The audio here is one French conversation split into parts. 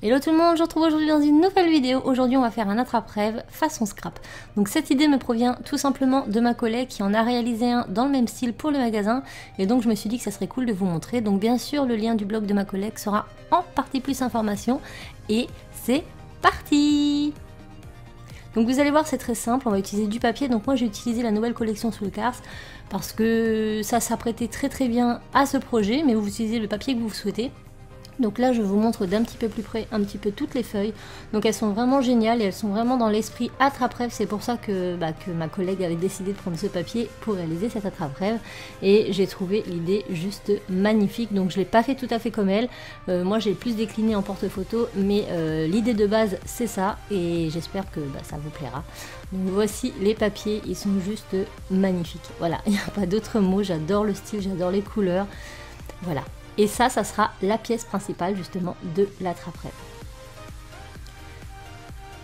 Hello tout le monde, je vous retrouve aujourd'hui dans une nouvelle vidéo. Aujourd'hui on va faire un attrape-rêve façon scrap. Donc cette idée me provient tout simplement de ma collègue qui en a réalisé un dans le même style pour le magasin. Et donc je me suis dit que ça serait cool de vous montrer. Donc bien sûr le lien du blog de ma collègue sera en partie plus information. Et c'est parti! Donc vous allez voir, c'est très simple, on va utiliser du papier. Donc moi j'ai utilisé la nouvelle collection Soulcars parce que ça s'apprêtait très bien à ce projet. Mais vous utilisez le papier que vous souhaitez. Donc là je vous montre d'un petit peu plus près un petit peu toutes les feuilles. Donc elles sont vraiment géniales et elles sont vraiment dans l'esprit attrape-rêve. C'est pour ça que ma collègue avait décidé de prendre ce papier pour réaliser cet attrape-rêve. Et j'ai trouvé l'idée juste magnifique. Donc je ne l'ai pas fait tout à fait comme elle. Moi j'ai plus décliné en porte-photo. Mais l'idée de base c'est ça. Et j'espère que ça vous plaira. Donc voici les papiers. Ils sont juste magnifiques. Voilà, il n'y a pas d'autre mot. J'adore le style, j'adore les couleurs. Voilà. Et ça sera la pièce principale justement de l'attrape-rêve.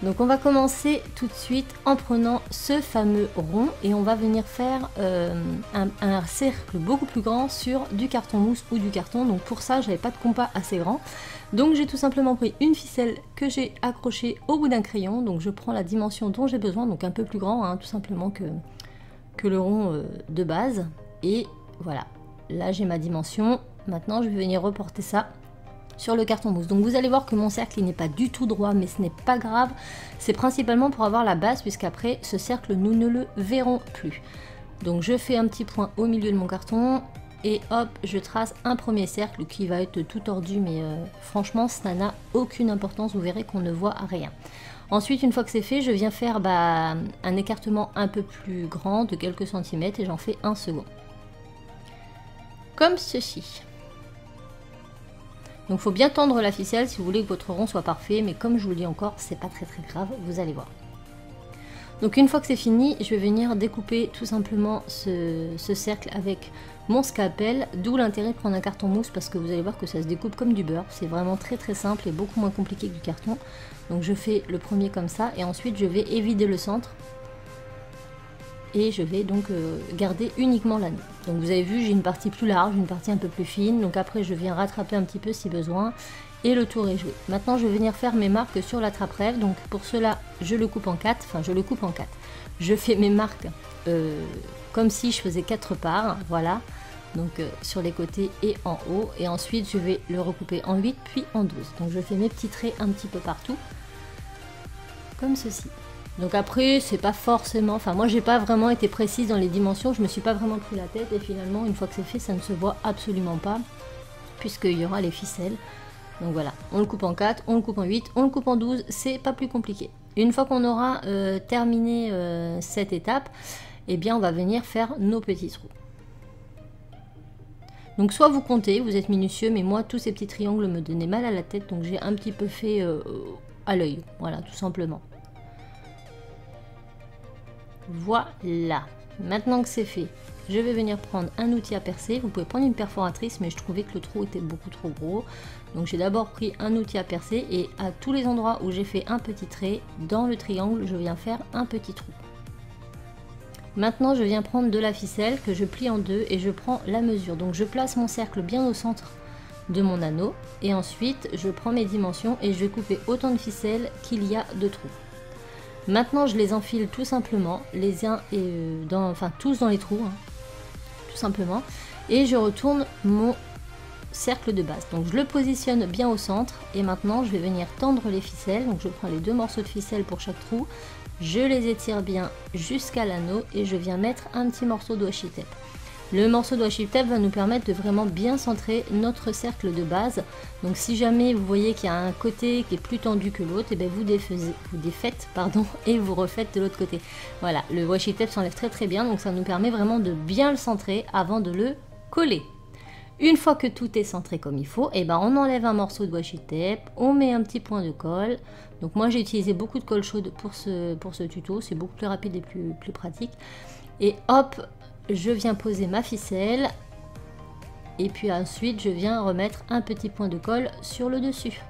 Donc on va commencer tout de suite en prenant ce fameux rond et on va venir faire un cercle beaucoup plus grand sur du carton mousse ou du carton. Donc pour ça j'avais pas de compas assez grand. Donc j'ai tout simplement pris une ficelle que j'ai accrochée au bout d'un crayon. Donc je prends la dimension dont j'ai besoin, donc un peu plus grand hein, tout simplement que le rond de base. Et voilà, là j'ai ma dimension. Maintenant je vais venir reporter ça sur le carton mousse. Donc vous allez voir que mon cercle il n'est pas du tout droit, mais ce n'est pas grave. C'est principalement pour avoir la base, puisqu'après ce cercle nous ne le verrons plus. Donc je fais un petit point au milieu de mon carton et hop, je trace un premier cercle qui va être tout tordu, mais franchement ça n'a aucune importance, vous verrez qu'on ne voit rien. Ensuite, une fois que c'est fait, je viens faire un écartement un peu plus grand de quelques centimètres et j'en fais un second. Comme ceci. Donc il faut bien tendre la ficelle si vous voulez que votre rond soit parfait, mais comme je vous le dis encore, c'est pas très grave, vous allez voir. Donc une fois que c'est fini, je vais venir découper tout simplement ce cercle avec mon scalpel, d'où l'intérêt de prendre un carton mousse parce que vous allez voir que ça se découpe comme du beurre, c'est vraiment très simple et beaucoup moins compliqué que du carton. Donc je fais le premier comme ça et ensuite je vais évider le centre. Et je vais donc garder uniquement l'anneau. Donc vous avez vu, j'ai une partie plus large, une partie un peu plus fine. Donc après, je viens rattraper un petit peu si besoin. Et le tour est joué. Maintenant, je vais venir faire mes marques sur l'attrape-rêve. Donc pour cela, je le coupe en 4. Enfin, je le coupe en 4. Je fais mes marques comme si je faisais 4 parts. Voilà. Donc sur les côtés et en haut. Et ensuite, je vais le recouper en 8 puis en 12. Donc je fais mes petits traits un petit peu partout. Comme ceci. Donc après, c'est pas forcément... Enfin, moi, j'ai pas vraiment été précise dans les dimensions. Je me suis pas vraiment pris la tête. Et finalement, une fois que c'est fait, ça ne se voit absolument pas. Puisqu'il y aura les ficelles. Donc voilà, on le coupe en 4, on le coupe en 8, on le coupe en 12. C'est pas plus compliqué. Une fois qu'on aura terminé cette étape, eh bien, on va venir faire nos petits trous. Donc soit vous comptez, vous êtes minutieux. Mais moi, tous ces petits triangles me donnaient mal à la tête. Donc j'ai un petit peu fait à l'œil. Voilà, tout simplement. Voilà, maintenant que c'est fait, je vais venir prendre un outil à percer. Vous pouvez prendre une perforatrice, mais je trouvais que le trou était beaucoup trop gros. Donc j'ai d'abord pris un outil à percer et à tous les endroits où j'ai fait un petit trait, dans le triangle, je viens faire un petit trou. Maintenant, je viens prendre de la ficelle que je plie en deux et je prends la mesure. Donc je place mon cercle bien au centre de mon anneau et ensuite je prends mes dimensions et je vais couper autant de ficelles qu'il y a de trous. Maintenant, je les enfile tout simplement, les uns et tous dans les trous, hein, tout simplement, et je retourne mon cercle de base. Donc, je le positionne bien au centre, et maintenant, je vais venir tendre les ficelles. Donc, je prends les deux morceaux de ficelle pour chaque trou, je les étire bien jusqu'à l'anneau, et je viens mettre un petit morceau de washi tape. Le morceau de washi tape va nous permettre de vraiment bien centrer notre cercle de base. Donc si jamais vous voyez qu'il y a un côté qui est plus tendu que l'autre, et bien vous défaites et vous refaites de l'autre côté. Voilà, le washi tape s'enlève très bien, donc ça nous permet vraiment de bien le centrer avant de le coller. Une fois que tout est centré comme il faut, et ben on enlève un morceau de washi tape, on met un petit point de colle. Donc moi j'ai utilisé beaucoup de colle chaude pour ce tuto, c'est beaucoup plus rapide et plus pratique. Et hop, je viens poser ma ficelle et puis ensuite je viens remettre un petit point de colle sur le dessus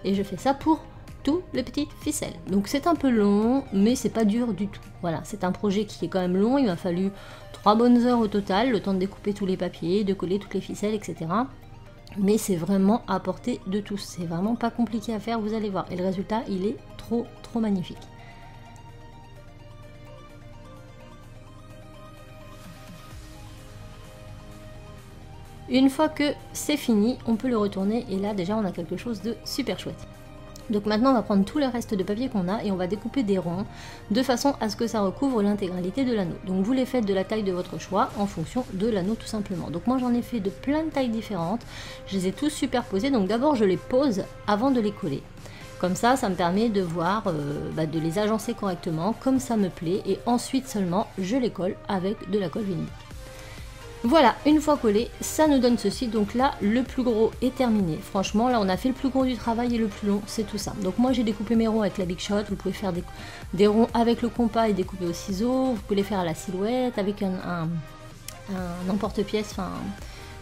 et je fais ça pour toutes les petites ficelles. Donc c'est un peu long mais c'est pas dur du tout. Voilà, c'est un projet qui est quand même long, il m'a fallu 3 bonnes heures au total, le temps de découper tous les papiers, de coller toutes les ficelles, etc. mais c'est vraiment à portée de tous. C'est vraiment pas compliqué à faire, vous allez voir. Et le résultat, il est trop magnifique. Une fois que c'est fini, on peut le retourner et là déjà on a quelque chose de super chouette. Donc maintenant on va prendre tout le reste de papier qu'on a et on va découper des ronds de façon à ce que ça recouvre l'intégralité de l'anneau. Donc vous les faites de la taille de votre choix en fonction de l'anneau tout simplement. Donc moi j'en ai fait de plein de tailles différentes, je les ai tous superposés, donc d'abord je les pose avant de les coller. Comme ça me permet de voir, de les agencer correctement comme ça me plaît et ensuite seulement je les colle avec de la colle vinyle. Voilà, une fois collé, ça nous donne ceci. Donc là, le plus gros est terminé. Franchement, là, on a fait le plus gros du travail et le plus long, c'est tout ça. Donc moi, j'ai découpé mes ronds avec la Big Shot. Vous pouvez faire des ronds avec le compas et découper au ciseau. Vous pouvez les faire à la silhouette avec un emporte-pièce, enfin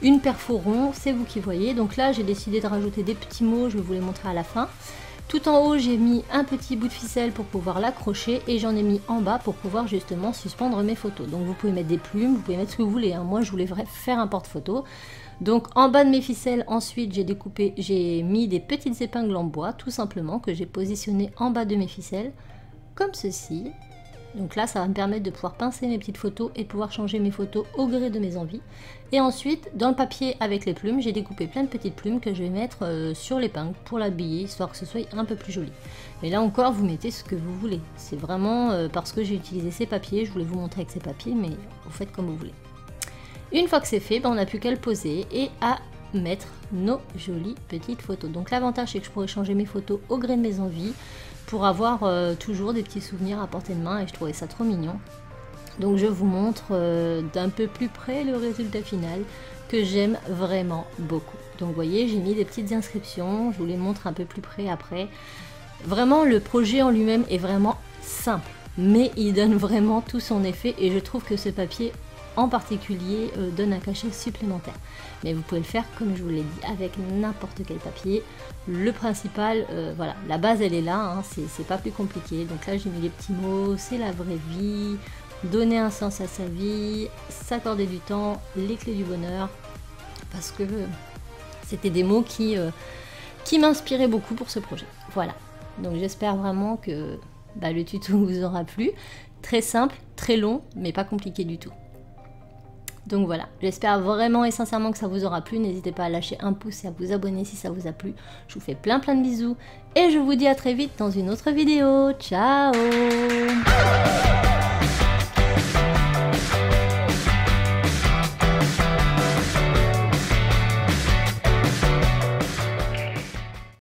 une perfo rond. C'est vous qui voyez. Donc là, j'ai décidé de rajouter des petits mots. Je vais vous les montrer à la fin. Tout en haut, j'ai mis un petit bout de ficelle pour pouvoir l'accrocher et j'en ai mis en bas pour pouvoir justement suspendre mes photos. Donc vous pouvez mettre des plumes, vous pouvez mettre ce que vous voulez. Hein. Moi, je voulais faire un porte-photo. Donc en bas de mes ficelles, ensuite, j'ai mis des petites épingles en bois, tout simplement, que j'ai positionnées en bas de mes ficelles, comme ceci. Donc là, ça va me permettre de pouvoir pincer mes petites photos et de pouvoir changer mes photos au gré de mes envies. Et ensuite, dans le papier avec les plumes, j'ai découpé plein de petites plumes que je vais mettre sur l'épingle pour l'habiller, histoire que ce soit un peu plus joli. Mais là encore, vous mettez ce que vous voulez. C'est vraiment parce que j'ai utilisé ces papiers, je voulais vous montrer avec ces papiers, mais vous faites comme vous voulez. Une fois que c'est fait, on n'a plus qu'à le poser et à mettre nos jolies petites photos. Donc l'avantage, c'est que je pourrais changer mes photos au gré de mes envies, pour avoir toujours des petits souvenirs à portée de main et je trouvais ça trop mignon. Donc je vous montre d'un peu plus près le résultat final que j'aime vraiment beaucoup. Donc vous voyez, j'ai mis des petites inscriptions, je vous les montre un peu plus près après. Vraiment le projet en lui-même est vraiment simple, mais il donne vraiment tout son effet et je trouve que ce papier en particulier donne un cachet supplémentaire. Mais vous pouvez le faire comme je vous l'ai dit avec n'importe quel papier. Le principal, voilà, la base elle est là, hein, c'est pas plus compliqué. Donc là j'ai mis les petits mots, c'est la vraie vie, donner un sens à sa vie, s'accorder du temps, les clés du bonheur, parce que c'était des mots qui m'inspiraient beaucoup pour ce projet. Voilà, donc j'espère vraiment que le tuto vous aura plu. Très simple, très long, mais pas compliqué du tout. Donc voilà, j'espère vraiment et sincèrement que ça vous aura plu. N'hésitez pas à lâcher un pouce et à vous abonner si ça vous a plu. Je vous fais plein de bisous et je vous dis à très vite dans une autre vidéo. Ciao!